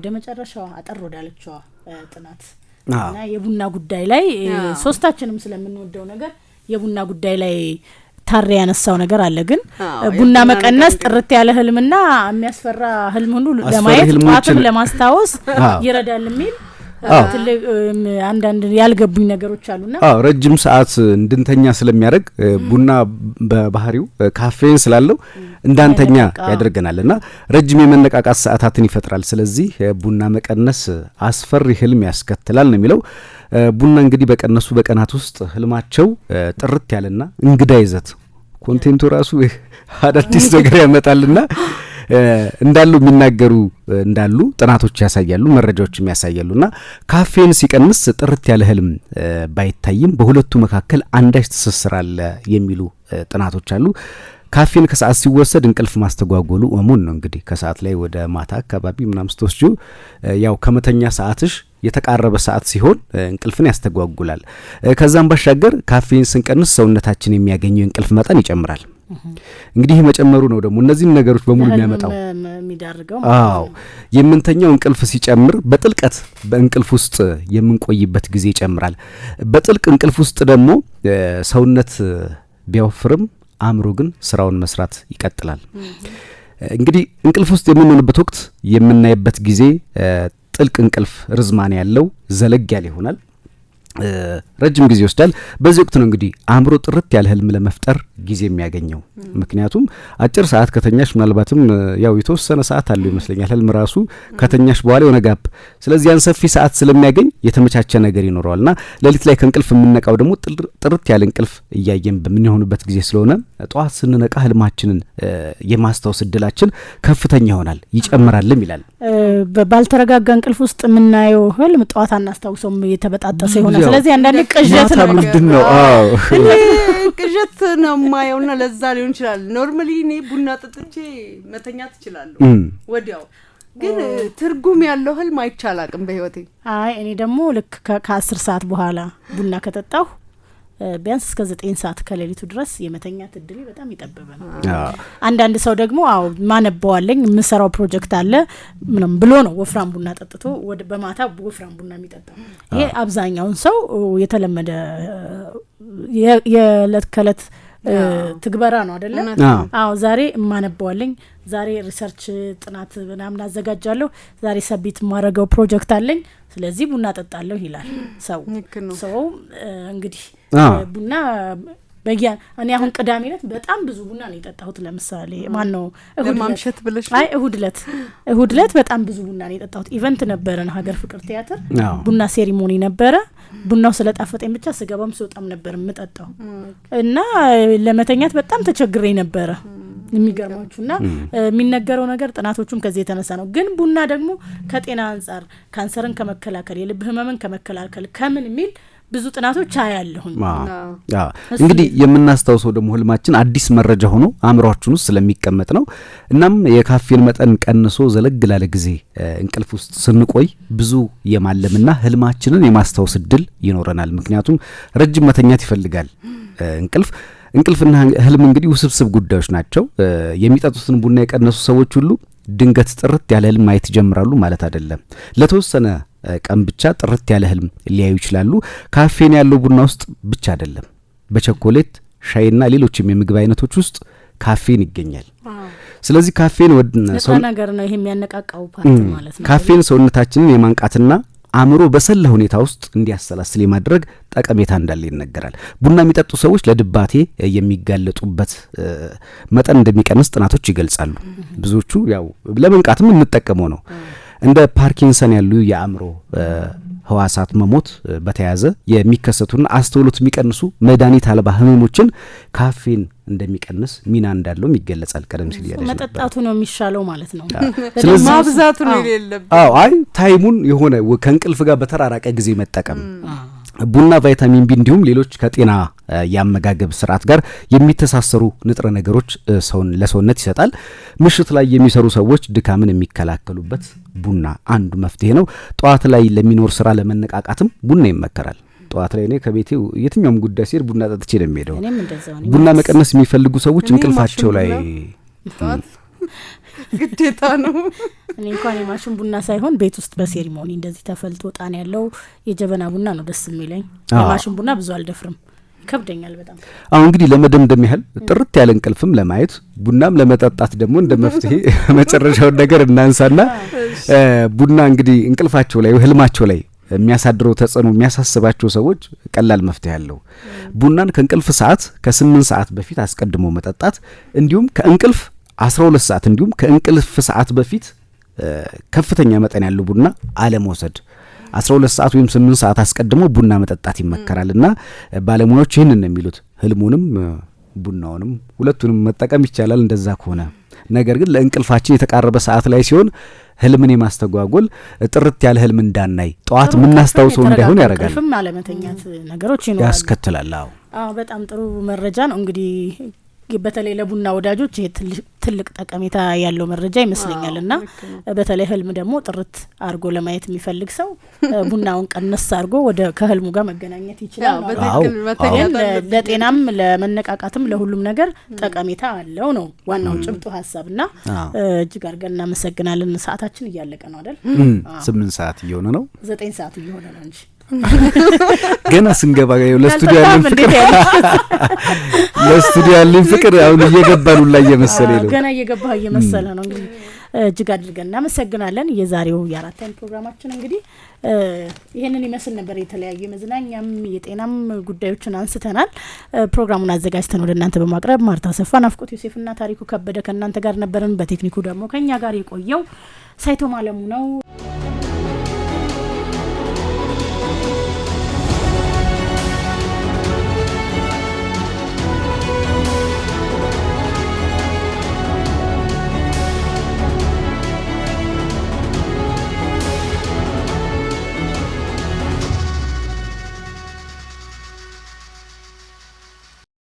ወደ መጨረሻው አጠር ወዳለችው ጥናት እና የቡና ጉዳይ ላይ ሶስታችንም ስለምንወደው ነገር የቡና ጉዳይ ላይ ታሪ ያነሳው ነገር አለ ግን ቡና መቀነስ ጥርት ያለ ህልምና የሚያስፈራ ህልም ሁሉ ለማየት ጧትም ለማስታወስ ይረዳል የሚል አንዳንድ ያልገቡኝ ነገሮች አሉና ረጅም ሰዓት እንድንተኛ ስለሚያደርግ ቡና በባህሪው ካፌን ስላለው እንዳንተኛ ያደርገናልና ረጅም የመነቃቃት ሰዓታትን ይፈጥራል። ስለዚህ ቡና መቀነስ አስፈሪ ህልም ያስከትላል ነው የሚለው። ቡና እንግዲህ በቀነሱ በቀናት ውስጥ ህልማቸው ጥርት ያለና እንግዳ ይዘት ኮንቴንቱ ራሱ አዳዲስ ነገር ያመጣልና እንዳሉ የሚናገሩ እንዳሉ ጥናቶች ያሳያሉ፣ መረጃዎችም ያሳያሉና ካፌን ሲቀንስ ጥርት ያለ ህልም ባይታይም በሁለቱ መካከል አንዳች ትስስር አለ የሚሉ ጥናቶች አሉ። ካፌን ከሰዓት ሲወሰድ እንቅልፍ ማስተጓጎሉ እሙን ነው። እንግዲህ ከሰዓት ላይ ወደ ማታ አካባቢ ምናምን ስትወስጁ ያው ከመተኛ ሰዓትሽ የተቃረበ ሰዓት ሲሆን እንቅልፍን ያስተጓጉላል። ከዛም ባሻገር ካፌን ስንቀንስ ሰውነታችን የሚያገኘው እንቅልፍ መጠን ይጨምራል። እንግዲህ መጨመሩ ነው ደግሞ እነዚህ ነገሮች በሙሉ የሚያመጣው የሚዳርገው የምንተኛው እንቅልፍ ሲጨምር በጥልቀት በእንቅልፍ ውስጥ የምንቆይበት ጊዜ ይጨምራል። በጥልቅ እንቅልፍ ውስጥ ደግሞ ሰውነት ቢያወፍርም አእምሮ ግን ስራውን መስራት ይቀጥላል። እንግዲህ እንቅልፍ ውስጥ የምንሆንበት ወቅት የምናይበት ጊዜ ጥልቅ እንቅልፍ ርዝማኔ ያለው ዘለግ ያለ ይሆናል፣ ረጅም ጊዜ ይወስዳል። በዚህ ወቅት ነው እንግዲህ አእምሮ ጥርት ያለ ህልም ለመፍጠር ጊዜ የሚያገኘው። ምክንያቱም አጭር ሰዓት ከተኛሽ ምናልባትም ያው የተወሰነ ሰዓት አለው ይመስለኛል ህልም ራሱ ከተኛሽ በኋላ የሆነ ጋፕ፣ ስለዚህ ያን ሰፊ ሰዓት ስለሚያገኝ የተመቻቸ ነገር ይኖረዋልና ሌሊት ላይ ከእንቅልፍ የምንነቃው ደግሞ ጥርት ያለ እንቅልፍ እያየን በምንሆንበት ጊዜ ስለሆነ ጠዋት ስንነቃ ህልማችንን የማስታወስ እድላችን ከፍተኛ ይሆናል ይጨምራልም ይላል። ባልተረጋጋ እንቅልፍ ውስጥ የምናየው ህልም ጠዋት አናስታውሰውም፣ የተበጣጠሰ ይሆናል። ስለዚህ አንዳንዴ ቅዠት ነው ቅዠት ነው ማየውና ለዛ ሊሆን ይችላል። ኖርማሊ እኔ ቡና ጠጥቼ መተኛት እችላለሁ ወዲያው፣ ግን ትርጉም ያለው ህልም አይቻላቅም በህይወቴ። እኔ ደግሞ ልክ ከ10 ሰዓት በኋላ ቡና ከጠጣሁ ቢያንስ እስከ 9 ሰዓት ከሌሊቱ ድረስ የመተኛት እድሌ በጣም ይጠበበ ነው። አንዳንድ ሰው ደግሞ ማነበዋለኝ የምሰራው ፕሮጀክት አለ ምንም ብሎ ነው ወፍራም ቡና ጠጥቶ በማታ ወፍራም ቡና የሚጠጣው። ይሄ አብዛኛውን ሰው የተለመደ የለት ከለት ትግበራ ነው አይደለ? ዛሬ ማነበዋለኝ፣ ዛሬ ሪሰርች ጥናት ምናምን አዘጋጃለሁ፣ ዛሬ ሰቢት ማረገው ፕሮጀክት አለኝ፣ ስለዚህ ቡና ጠጣለሁ ይላል ሰው እንግዲህ ቡና እኔ አሁን ቅዳሜ ዕለት በጣም ብዙ ቡና ነው የጠጣሁት። ለምሳሌ ማን ነው ለማምሸት ብለሽ እሁድ ዕለት በጣም ብዙ ቡና ነው የጠጣሁት። ኢቨንት ነበረን ሀገር ፍቅር ቲያትር ቡና ሴሪሞኒ ነበረ። ቡናው ስለጣፈጠኝ ብቻ ስገባም ስወጣም ነበር የምጠጣው እና ለመተኛት በጣም ተቸግሬ ነበረ። የሚገርማችሁና የሚነገረው ነገር ጥናቶቹም ከዚህ የተነሳ ነው። ግን ቡና ደግሞ ከጤና አንጻር ካንሰርን ከመከላከል የልብ ህመምን ከመከላከል ከምን የሚል ብዙ ጥናቶች አያለሁኝ። እንግዲህ የምናስታውሰው ደግሞ ህልማችን አዲስ መረጃ ሆኖ አእምሮአችን ውስጥ ስለሚቀመጥ ነው። እናም የካፌን መጠን ቀንሶ ዘለግ ላለ ጊዜ እንቅልፍ ውስጥ ስንቆይ ብዙ የማለምና ህልማችንን የማስታወስ እድል ይኖረናል። ምክንያቱም ረጅም መተኛት ይፈልጋል እንቅልፍና ህልም እንግዲህ ውስብስብ ጉዳዮች ናቸው። የሚጠጡትን ቡና የቀነሱ ሰዎች ሁሉ ድንገት ጥርት ያለ ህልም ማየት ይጀምራሉ ማለት አይደለም። ለተወሰነ ቀን ብቻ ጥርት ያለ ህልም ሊያዩ ይችላሉ። ካፌን ያለው ቡና ውስጥ ብቻ አይደለም፣ በቸኮሌት ሻይና ሌሎችም የምግብ አይነቶች ውስጥ ካፌን ይገኛል። ስለዚህ ካፌን ነገር ነው ይሄ የሚያነቃቃው ፓርት ማለት ነው። ካፌን ሰውነታችንን የማንቃትና አእምሮ በሰለ ሁኔታ ውስጥ እንዲያሰላስል የማድረግ ጠቀሜታ እንዳለ ይነገራል። ቡና የሚጠጡ ሰዎች ለድባቴ የሚጋለጡበት መጠን እንደሚቀንስ ጥናቶች ይገልጻሉ። ብዙዎቹ ያው ለመንቃትም እንጠቀመው ነው። እንደ ፓርኪንሰን ያሉ የአእምሮ ህዋሳት መሞት በተያያዘ የሚከሰቱና አስተውሎት የሚቀንሱ መድኃኒት አልባ ህመሞችን ካፌን እንደሚቀንስ ሚና እንዳለውም ይገለጻል። ቀደም ሲል ያለሽ መጠጣቱ ነው የሚሻለው ማለት ነው። ስለዚህ ማብዛቱ ነው የሌለበት። ታይሙን የሆነ ከእንቅልፍ ጋር በተራራቀ ጊዜ መጠቀም ቡና ቫይታሚን ቢ እንዲሁም ሌሎች ከጤና ያመጋገብ ስርዓት ጋር የሚተሳሰሩ ንጥረ ነገሮች ለሰውነት ይሰጣል። ምሽት ላይ የሚሰሩ ሰዎች ድካምን የሚከላከሉበት ቡና አንዱ መፍትሄ ነው። ጠዋት ላይ ለሚኖር ስራ ለመነቃቃትም ቡና ይመከራል። ጠዋት ላይ እኔ ከቤቴ የትኛውም ጉዳይ ሲሄድ ቡና ጠጥቼ ነው የምሄደው። ቡና መቀነስ የሚፈልጉ ሰዎች እንቅልፋቸው ላይ ግዴታ ነው። እኔ እንኳን የማሽን ቡና ሳይሆን ቤት ውስጥ በሴሪሞኒ እንደዚህ ተፈልቶ ጣን ያለው የጀበና ቡና ነው ደስ የሚለኝ። የማሽን ቡና ብዙ አልደፍርም፣ ይከብደኛል በጣም። አሁን እንግዲህ ለመደምደም ያህል ጥርት ያለ እንቅልፍም ለማየት ቡናም ለመጠጣት ደግሞ እንደ መፍትሄ መጨረሻውን ነገር እናንሳና ቡና እንግዲህ እንቅልፋቸው ላይ ህልማቸው ላይ የሚያሳድረው ተጽዕኖ የሚያሳስባቸው ሰዎች ቀላል መፍትሄ አለው። ቡናን ከእንቅልፍ ሰዓት ከ8 ሰዓት በፊት አስቀድሞ መጠጣት፣ እንዲሁም ከእንቅልፍ 12 ሰዓት እንዲሁም ከእንቅልፍ ሰዓት በፊት ከፍተኛ መጠን ያለው ቡና አለመውሰድ። 12 ሰዓት ወይም 8 ሰዓት አስቀድሞ ቡና መጠጣት ይመከራልና ባለሙያዎች ይህንን ነው የሚሉት። ህልሙንም ቡናውንም ሁለቱንም መጠቀም ይቻላል እንደዛ ከሆነ። ነገር ግን ለእንቅልፋችን የተቃረበ ሰዓት ላይ ሲሆን ህልምን የማስተጓጎል ጥርት ያለ ህልም እንዳናይ ጠዋት የምናስታውሰው እንዳይሆን ያደርጋል። ህልም አለመተኛት ነገሮች ይኖራሉ ያስከትላል። አዎ በጣም ጥሩ መረጃ ነው። እንግዲህ በተለይ ለቡና ወዳጆች ይሄ ትልቅ ጠቀሜታ ያለው መረጃ ይመስለኛል። እና በተለይ ህልም ደግሞ ጥርት አድርጎ ለማየት የሚፈልግ ሰው ቡናውን ቀነስ አድርጎ ወደ ከህልሙ ጋር መገናኘት ይችላል። ለጤናም ለመነቃቃትም ለሁሉም ነገር ጠቀሜታ አለው ነው ዋናው ጭብጡ ሀሳብና እጅግ አድርገን እናመሰግናለን። ሰዓታችን እያለቀ ነው አይደል? 8 ሰዓት እየሆነ ነው፣ 9 ሰዓት እየሆነ ነው እንጂ ገና ስንገባ ለስቱዲዮ ያለን ፍቅር አሁን እየገባን ሁላ እየመሰለኝ ነው። ገና እየገባ እየመሰለ ነው። እንግዲህ እጅግ አድርገን እናመሰግናለን። የዛሬው የአራት ታይም ፕሮግራማችን እንግዲህ ይሄንን ይመስል ነበር። የተለያዩ የመዝናኛም የጤናም ጉዳዮችን አንስተናል። ፕሮግራሙን አዘጋጅተን ወደ እናንተ በማቅረብ ማርታ ሰፋ፣ ናፍቆት ዮሴፍና ታሪኩ ከበደ ከእናንተ ጋር ነበርን። በቴክኒኩ ደግሞ ከኛ ጋር የቆየው ሳይቶ ማለሙ ነው።